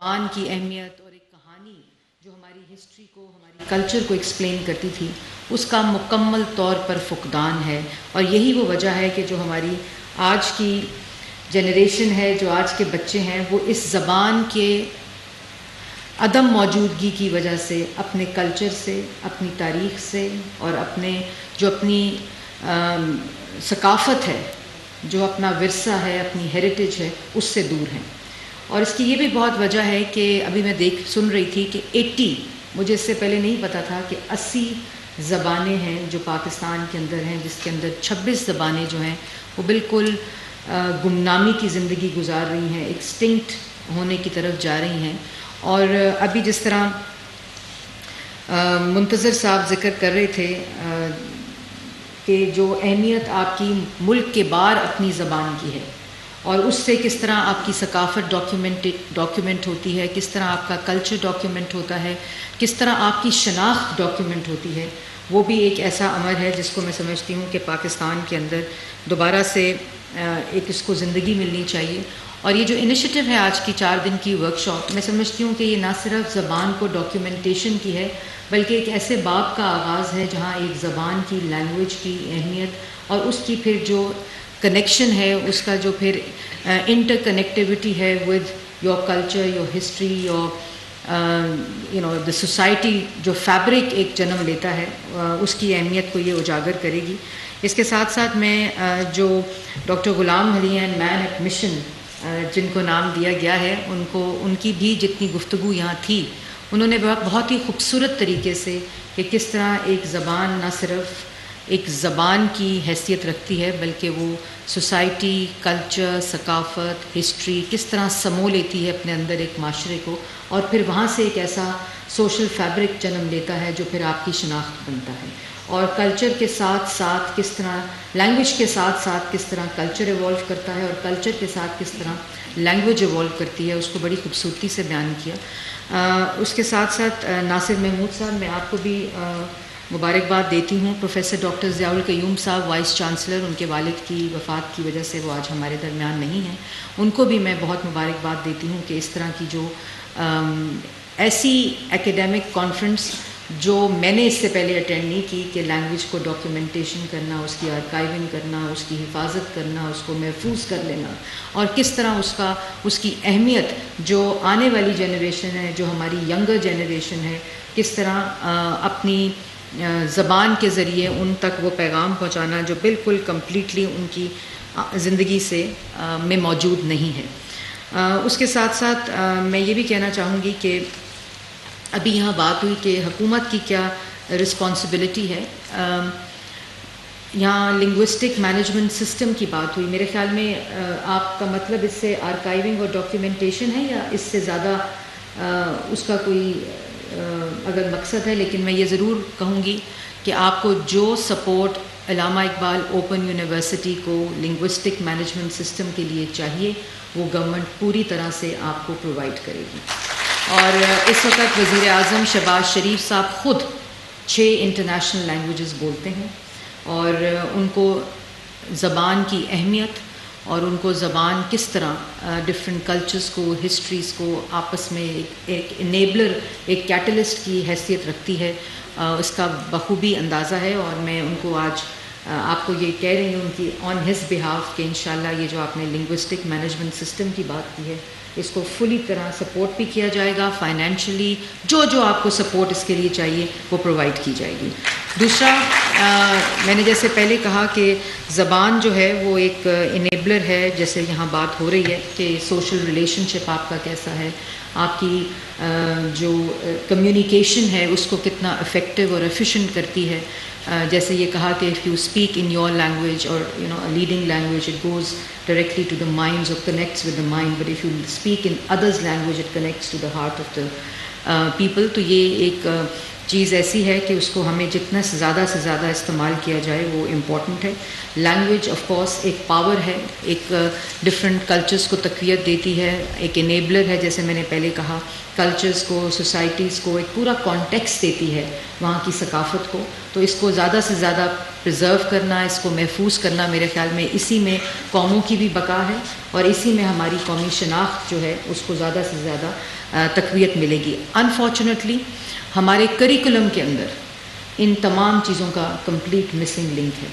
زبان کی اہمیت اور ایک کہانی جو ہماری ہسٹری کو ہماری کلچر کو ایکسپلین کرتی تھی اس کا مکمل طور پر فقدان ہے، اور یہی وہ وجہ ہے کہ جو ہماری آج کی جنریشن ہے، جو آج کے بچے ہیں، وہ اس زبان کے عدم موجودگی کی وجہ سے اپنے کلچر سے، اپنی تاریخ سے اور اپنی ثقافت ہے، جو اپنا ورثہ ہے، اپنی ہیریٹیج ہے، اس سے دور ہیں۔ اور اس کی یہ بھی بہت وجہ ہے کہ ابھی میں سن رہی تھی کہ 80، مجھے اس سے پہلے نہیں پتا تھا کہ 80 زبانیں ہیں جو پاکستان کے اندر ہیں، جس کے اندر 26 زبانیں جو ہیں وہ بالکل گمنامی کی زندگی گزار رہی ہیں، ایکسٹنکٹ ہونے کی طرف جا رہی ہیں۔ اور ابھی جس طرح منتظر صاحب ذکر کر رہے تھے کہ جو اہمیت آپ کی ملک کے باہر اپنی زبان کی ہے، اور اس سے کس طرح آپ کی ثقافت ڈاکیومنٹ ہوتی ہے، کس طرح آپ کا کلچر ڈاکیومنٹ ہوتا ہے، کس طرح آپ کی شناخت ڈاکیومنٹ ہوتی ہے، وہ بھی ایک ایسا عمل ہے جس کو میں سمجھتی ہوں کہ پاکستان کے اندر دوبارہ سے ایک اس کو زندگی ملنی چاہیے۔ اور یہ جو انیشیٹو ہے آج کی 4 دن کی ورکشاپ، میں سمجھتی ہوں کہ یہ نہ صرف زبان کو ڈاکیومنٹیشن کی ہے، بلکہ ایک ایسے باب کا آغاز ہے جہاں ایک زبان کی، لینگویج کی اہمیت اور اس کی پھر جو کنیکشن ہے، اس کا جو پھر انٹر کنیکٹیوٹی ہے with your culture, your history, your the society, جو فیبرک ایک جنم لیتا ہے، اس کی اہمیت کو یہ اجاگر کرے گی۔ اس کے ساتھ ساتھ میں جو ڈاکٹر غلام علی ہیں، مین ایٹ مشن جن کو نام دیا گیا ہے، ان کی بھی جتنی گفتگو یہاں تھی، انہوں نے بہت ہی خوبصورت طریقے سے کہ کس طرح ایک زبان نہ صرف ایک زبان کی حیثیت رکھتی ہے، بلکہ وہ سوسائٹی، کلچر، ثقافت، ہسٹری کس طرح سمو لیتی ہے اپنے اندر ایک معاشرے کو، اور پھر وہاں سے ایک ایسا سوشل فیبرک جنم لیتا ہے جو پھر آپ کی شناخت بنتا ہے۔ اور کلچر کے ساتھ ساتھ کس طرح، لینگویج کے ساتھ ساتھ کس طرح کلچر ایوالو کرتا ہے، اور کلچر کے ساتھ کس طرح لینگویج ایوالو کرتی ہے، اس کو بڑی خوبصورتی سے بیان کیا۔ اس کے ساتھ ساتھ ناصر محمود صاحب، میں آپ کو بھی مبارکباد دیتی ہوں۔ پروفیسر ڈاکٹر ضیاء القیوم صاحب، وائس چانسلر، ان کے والد کی وفات کی وجہ سے وہ آج ہمارے درمیان نہیں ہیں، ان کو بھی میں بہت مبارکباد دیتی ہوں کہ اس طرح کی جو ایسی ایکیڈیمک کانفرنس جو میں نے اس سے پہلے اٹینڈ نہیں کی، کہ لینگویج کو ڈاکیومنٹیشن کرنا، اس کی آرکائیونگ کرنا، اس کی حفاظت کرنا، اس کو محفوظ کر لینا، اور کس طرح اس کی اہمیت جو آنے والی جنریشن ہے، جو ہماری ینگر جنریشن ہے، کس طرح اپنی زبان کے ذریعے ان تک وہ پیغام پہنچانا جو بالکل کمپلیٹلی ان کی زندگی سے میں موجود نہیں ہے۔ اس کے ساتھ ساتھ میں یہ بھی کہنا چاہوں گی کہ ابھی یہاں بات ہوئی کہ حکومت کی کیا رسپانسبلٹی ہے، یہاں لنگوسٹک مینجمنٹ سسٹم کی بات ہوئی۔ میرے خیال میں آپ کا مطلب اس سے آرکائیونگ اور ڈاکیومنٹیشن ہے، یا اس سے زیادہ اس کا کوئی اگر مقصد ہے؟ لیکن میں یہ ضرور کہوں گی کہ آپ کو جو سپورٹ علامہ اقبال اوپن یونیورسٹی کو لنگوسٹک مینجمنٹ سسٹم کے لیے چاہیے، وہ گورنمنٹ پوری طرح سے آپ کو پرووائڈ کرے گی۔ اور اس وقت وزیر اعظم شہباز شریف صاحب خود 6 انٹرنیشنل لینگویجز بولتے ہیں، اور ان کو زبان کی اہمیت اور ان کو زبان کس طرح ڈفرینٹ کلچرز کو، ہسٹریز کو آپس میں ایک انیبلر، ایک کیٹلسٹ کی حیثیت رکھتی ہے، اس کا بخوبی اندازہ ہے۔ اور میں ان کو آج آپ کو یہ کہہ رہی ہوں ان کی آن ہز بہاف کہ انشاءاللہ یہ جو آپ نے لنگوسٹک مینجمنٹ سسٹم کی بات کی ہے، اس کو فلی طرح سپورٹ بھی کیا جائے گا، فائنینشلی جو آپ کو سپورٹ اس کے لیے چاہیے وہ پرووائڈ کی جائے گی۔ دوسرا، میں نے جیسے پہلے کہا کہ زبان جو ہے وہ ایک انیبلر ہے، جیسے یہاں بات ہو رہی ہے کہ سوشل ریلیشن شپ آپ کا کیسا ہے، آپ کی جو کمیونیکیشن ہے اس کو کتنا افیکٹو اور ایفیشینٹ کرتی ہے۔ جیسے یہ کہا کہ if you speak in your language or a leading language, it goes directly to the minds or connects with the mind, but if you speak in others language, it connects to the heart of the people۔ تو یہ ایک چیز ایسی ہے کہ اس کو ہمیں جتنا سے زیادہ استعمال کیا جائے وہ امپورٹنٹ ہے. لینگویج آف کورس ایک پاور ہے, ایک ڈفرینٹ کلچرز کو تقویت دیتی ہے, ایک انیبلر ہے, جیسے میں نے پہلے کہا, کلچرز کو, سوسائٹیز کو ایک پورا کانٹیکسٹ دیتی ہے وہاں کی ثقافت کو. تو اس کو زیادہ سے زیادہ پرزرو کرنا, اس کو محفوظ کرنا, میرے خیال میں اسی میں قوموں کی بھی بقا ہے اور اسی میں ہماری قومی شناخت جو ہے اس کو زیادہ سے زیادہ تقویت ملے گی. انفارچونیٹلی ہمارے کریکولم کے اندر ان تمام چیزوں کا کمپلیٹ مسنگ لنک ہے,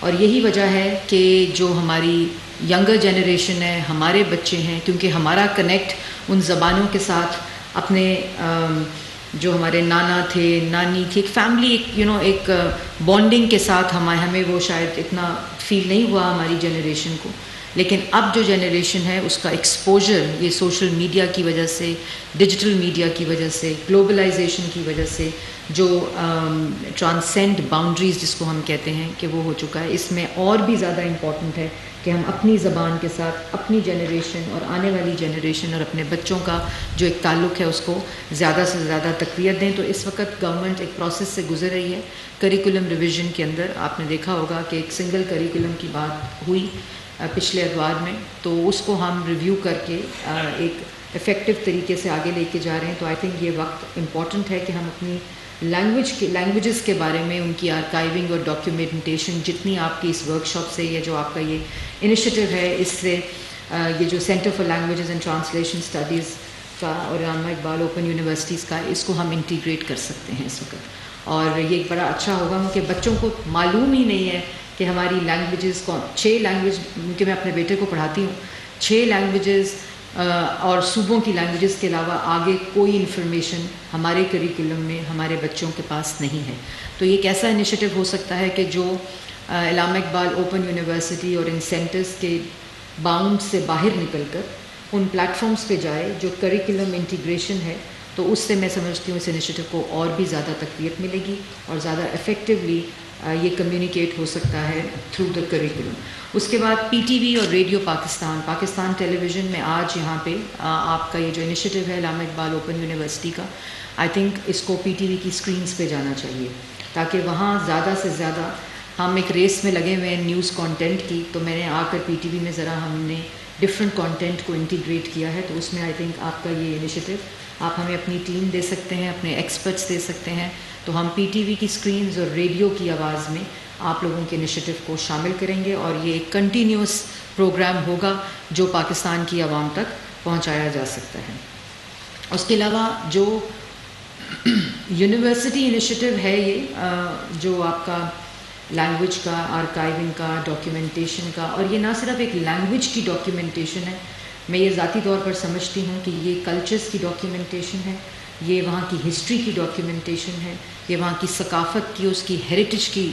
اور یہی وجہ ہے کہ جو ہماری ینگر جنریشن ہے, ہمارے بچے ہیں, کیونکہ ہمارا کنیکٹ ان زبانوں کے ساتھ اپنے جو ہمارے نانا تھے, نانی تھی, ایک فیملی, ایک بانڈنگ کے ساتھ ہمیں وہ شاید اتنا فیل نہیں ہوا ہماری جنریشن کو. لیکن اب جو جنریشن ہے اس کا ایکسپوجر یہ سوشل میڈیا کی وجہ سے, ڈیجیٹل میڈیا کی وجہ سے, گلوبلائزیشن کی وجہ سے جو ٹرانسینڈ باؤنڈریز جس کو ہم کہتے ہیں کہ وہ ہو چکا ہے. اس میں اور بھی زیادہ امپورٹنٹ ہے کہ ہم اپنی زبان کے ساتھ اپنی جنریشن اور آنے والی جنریشن اور اپنے بچوں کا جو ایک تعلق ہے اس کو زیادہ سے زیادہ تقویت دیں. تو اس وقت گورنمنٹ ایک پروسیس سے گزر رہی ہے. کریکولم ریویژن کے اندر آپ نے دیکھا ہوگا کہ ایک سنگل کریکولم کی بات ہوئی پچھلے اتوار میں, تو اس کو ہم ریویو کر کے ایک افیکٹو طریقے سے آگے لے کے جا رہے ہیں. تو آئی تھنک یہ وقت امپورٹنٹ ہے کہ ہم اپنی لینگویجز کے بارے میں ان کی آرکائیونگ اور ڈاکیومنٹیشن جتنی آپ کی اس ورک شاپ سے یا جو آپ کا یہ انیشیٹو ہے اس سے یہ جو centre for languages and translation studies کا اور علامہ اقبال اوپن یونیورسٹیز کا, اس کو ہم انٹیگریٹ کر سکتے ہیں اس وقت. اور یہ بڑا اچھا ہوگا کہ بچوں کو معلوم ہی نہیں ہے کہ ہماری لینگویجز 6 لینگویج, کیونکہ میں اپنے بیٹے کو پڑھاتی ہوں, 6 لینگویجز اور صوبوں کی لینگویجز کے علاوہ آگے کوئی انفارمیشن ہمارے کریکولم میں ہمارے بچوں کے پاس نہیں ہے. تو یہ کیسا انیشیٹو ہو سکتا ہے کہ جو علامہ اقبال اوپن یونیورسٹی اور ان سینٹرز کے باؤنڈ سے باہر نکل کر ان پلیٹ فارمز پہ جائے جو کریکولم انٹیگریشن ہے, تو اس سے میں سمجھتی ہوں اس انیشیٹو کو اور بھی زیادہ تقویت ملے گی اور زیادہ افیکٹولی یہ کمیونیکیٹ ہو سکتا ہے تھرو دا کریکولم. اس کے بعد پی ٹی وی اور ریڈیو پاکستان ٹیلی ویژن میں آج یہاں پہ آپ کا یہ جو انیشیٹو ہے علامہ اقبال اوپن یونیورسٹی کا, آئی تھنک اس کو پی ٹی وی کی اسکرینز پہ جانا چاہیے تاکہ وہاں زیادہ سے زیادہ ہم ایک ریس میں لگے ہوئے ہیں نیوز کانٹینٹ کی. تو میں نے آ کر پی ٹی وی میں ذرا ہم نے ڈفرینٹ کانٹینٹ کو انٹیگریٹ کیا ہے, تو اس میں آئی تھنک آپ کا یہ انیشیٹو آپ ہمیں اپنی ٹیم دے سکتے ہیں, اپنے ایکسپرٹس دے سکتے ہیں, تو ہم پی ٹی وی کی اسکرینز اور ریڈیو کی آواز میں آپ لوگوں کے انیشیٹو کو شامل کریں گے اور یہ ایک کنٹینیوس پروگرام ہوگا جو پاکستان کی عوام تک پہنچایا جا سکتا ہے. اس کے علاوہ جو یونیورسٹی انیشیٹو ہے یہ جو آپ کا لینگویج کا, آرکائیونگ کا, ڈاکیومنٹیشن کا, اور یہ نہ صرف ایک لینگویج کی ڈاکیومنٹیشن ہے, میں یہ ذاتی طور پر سمجھتی ہوں کہ یہ کلچرز کی ڈاکیومنٹیشن ہے, یہ وہاں کی ہسٹری کی ڈاکیومنٹیشن ہے, یہ وہاں کی ثقافت کی, اس کی ہیریٹیج کی,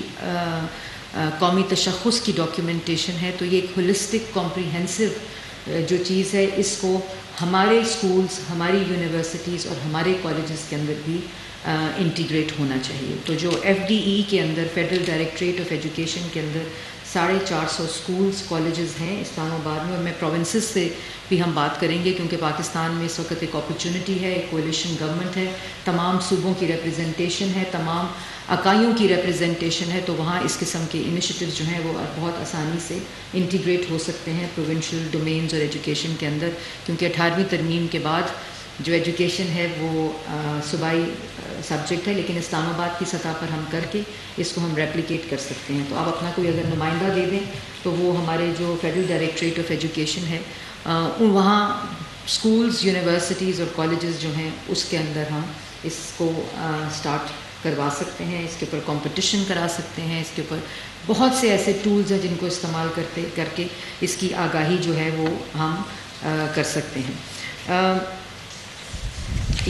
قومی تشخص کی ڈاکیومنٹیشن ہے. تو یہ ایک ہولسٹک کمپریہنسو جو چیز ہے, اس کو ہمارے اسکولز, ہماری یونیورسٹیز اور ہمارے کالجز کے اندر بھی انٹیگریٹ ہونا چاہیے. تو جو ایف ڈی ای کے اندر فیڈرل ڈائریکٹریٹ آف ایجوکیشن کے اندر 450 اسکولز کالجز ہیں اسلام آباد میں, اور میں پروونسز سے بھی ہم بات کریں گے کیونکہ پاکستان میں اس وقت ایک اپرچونٹی ہے, ایک کولیشن گورنمنٹ ہے, تمام صوبوں کی ریپرزنٹیشن ہے, تمام اکائیوں کی ریپرزنٹیشن ہے, تو وہاں اس قسم کے انیشیٹوز جو ہیں وہ بہت آسانی سے انٹیگریٹ ہو سکتے ہیں پروونشل ڈومینز اور ایجوکیشن کے اندر, کیونکہ 18ویں ترمیم کے بعد جو ایجوکیشن ہے وہ صوبائی سبجیکٹ ہے, لیکن اسلام آباد کی سطح پر ہم کر کے اس کو ہم ریپلیکیٹ کر سکتے ہیں. تو آپ اپنا کوئی اگر نمائندہ دے دیں تو وہ ہمارے جو فیڈرل ڈائریکٹریٹ آف ایجوکیشن ہے وہاں اسکولز, یونیورسٹیز اور کالجز جو ہیں اس کے اندر ہم اس کو اسٹارٹ کروا سکتے ہیں, اس کے اوپر کمپٹیشن کرا سکتے ہیں, اس کے اوپر بہت سے ایسے ٹولز ہیں جن کو استعمال کر کے اس کی آگاہی جو ہے وہ ہم کر سکتے ہیں.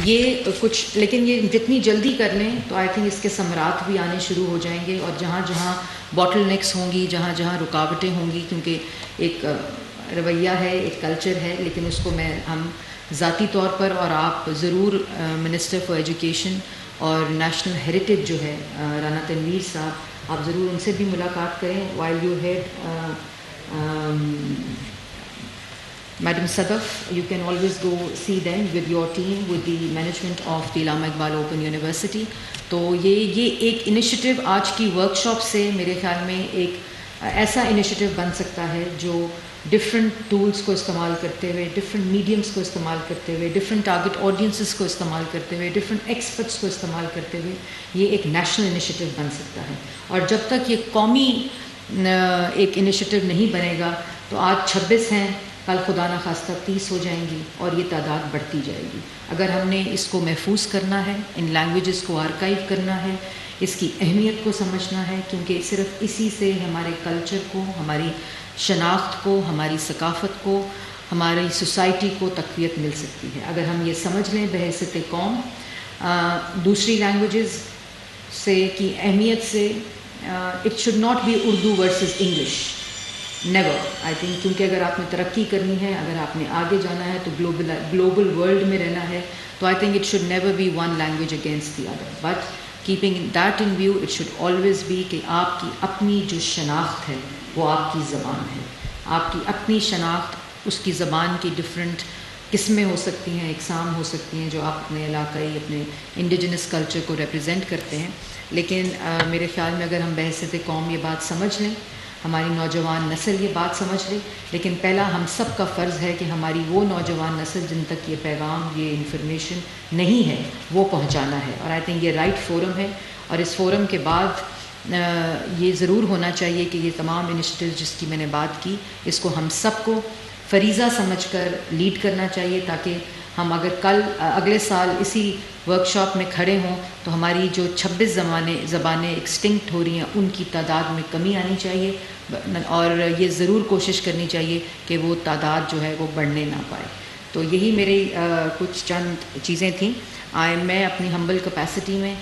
یہ کچھ, لیکن یہ جتنی جلدی کر لیں تو آئی تھنک اس کے ثمرات بھی آنے شروع ہو جائیں گے, اور جہاں جہاں باٹل نیکس ہوں گی, جہاں جہاں رکاوٹیں ہوں گی, کیونکہ ایک رویہ ہے, ایک کلچر ہے, لیکن اس کو ہم ذاتی طور پر اور آپ ضرور منسٹر فار ایجوکیشن اور نیشنل ہیریٹیج جو ہے رانا تنویر صاحب, آپ ضرور ان سے بھی ملاقات کریں while you had Madam Sadaf, you can always go see them with your team, with the management of the Allama Iqbal Open University. تو یہ ایک انیشیٹو آج کی ورکشاپ سے میرے خیال میں ایک ایسا انیشیٹو بن سکتا ہے جو ڈفرینٹ ٹولس کو استعمال کرتے ہوئے، ڈفرینٹ میڈیمس کو استعمال کرتے ہوئے، ڈفرینٹ ٹارگٹ آڈینسز کو استعمال کرتے ہوئے، ڈفرینٹ ایکسپرٹس کو استعمال کرتے ہوئے یہ ایک نیشنل انیشیٹو بن سکتا ہے. اور جب تک یہ قومی ایک انیشیٹو نہیں بنے گا تو آج 26 ہیں، کل خدا نہ خواستہ 30 ہو جائیں گی اور یہ تعداد بڑھتی جائے گی. اگر ہم نے اس کو محفوظ کرنا ہے، ان لینگویجز کو آرکائیو کرنا ہے، اس کی اہمیت کو سمجھنا ہے، کیونکہ صرف اسی سے ہمارے کلچر کو، ہماری شناخت کو، ہماری ثقافت کو، ہماری سوسائٹی کو تقویت مل سکتی ہے. اگر ہم یہ سمجھ لیں بحیثیت قوم دوسری لینگویجز سے کی اہمیت سے، it should not be Urdu versus English, never. I think کیونکہ اگر آپ نے ترقی کرنی ہے، اگر آپ نے آگے جانا ہے تو گلوبل ورلڈ میں رہنا ہے، تو I think it should never be one language against the other, but keeping that in view it should always be کہ آپ کی اپنی جو شناخت ہے وہ آپ کی زبان ہے. آپ کی اپنی شناخت، اس کی زبان کی ڈفرینٹ قسمیں ہو سکتی ہیں، اقسام ہو سکتی ہیں جو آپ اپنے علاقائی، اپنے انڈیجنس کلچر کو ریپرزینٹ کرتے ہیں. لیکن میرے خیال میں اگر ہم بحیثیت قوم یہ بات سمجھ لیں، ہماری نوجوان نسل یہ بات سمجھ لے، لیکن پہلا ہم سب کا فرض ہے کہ ہماری وہ نوجوان نسل جن تک یہ پیغام، یہ انفارمیشن نہیں ہے، وہ پہنچانا ہے. اور آئی تھنک یہ رائٹ فورم ہے. اور اس فورم کے بعد یہ ضرور ہونا چاہیے کہ یہ تمام انیشیٹیو جس کی میں نے بات کی، اس کو ہم سب کو فریضہ سمجھ کر لیڈ کرنا چاہیے، تاکہ ہم اگر اگلے سال اسی ورکشاپ میں کھڑے ہوں تو ہماری جو 26 زبانیں ایکسٹنکٹ ہو رہی ہیں ان کی تعداد میں کمی آنی چاہیے، اور یہ ضرور کوشش کرنی چاہیے کہ وہ تعداد جو ہے وہ بڑھنے نہ پائے. تو یہی میری کچھ چند چیزیں تھیں. میں اپنی ہمبل کیپیسٹی میں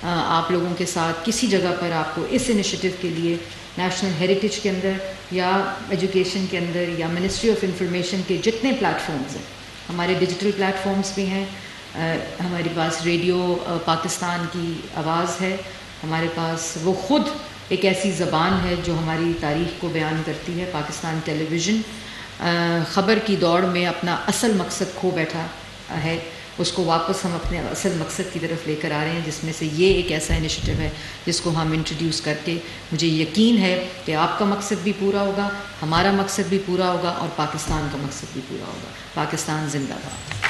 آپ لوگوں کے ساتھ کسی جگہ پر آپ کو اس انیشیٹو کے لیے نیشنل ہیریٹیج کے اندر یا ایجوکیشن کے اندر یا منسٹری آف انفارمیشن کے جتنے پلیٹ فارمز ہیں، ہمارے ڈیجیٹل پلیٹ فارمز بھی ہیں، ہمارے پاس ریڈیو پاکستان کی آواز ہے، ہمارے پاس وہ خود ایک ایسی زبان ہے جو ہماری تاریخ کو بیان کرتی ہے. پاکستان ٹیلی ویژن خبر کی دوڑ میں اپنا اصل مقصد کھو بیٹھا ہے، اس کو واپس ہم اپنے اصل مقصد کی طرف لے کر آ رہے ہیں، جس میں سے یہ ایک ایسا انیشیٹو ہے جس کو ہم انٹروڈیوس کر کے مجھے یقین ہے کہ آپ کا مقصد بھی پورا ہوگا، ہمارا مقصد بھی پورا ہوگا، اور پاکستان کا مقصد بھی پورا ہوگا. پاکستان زندہ باد.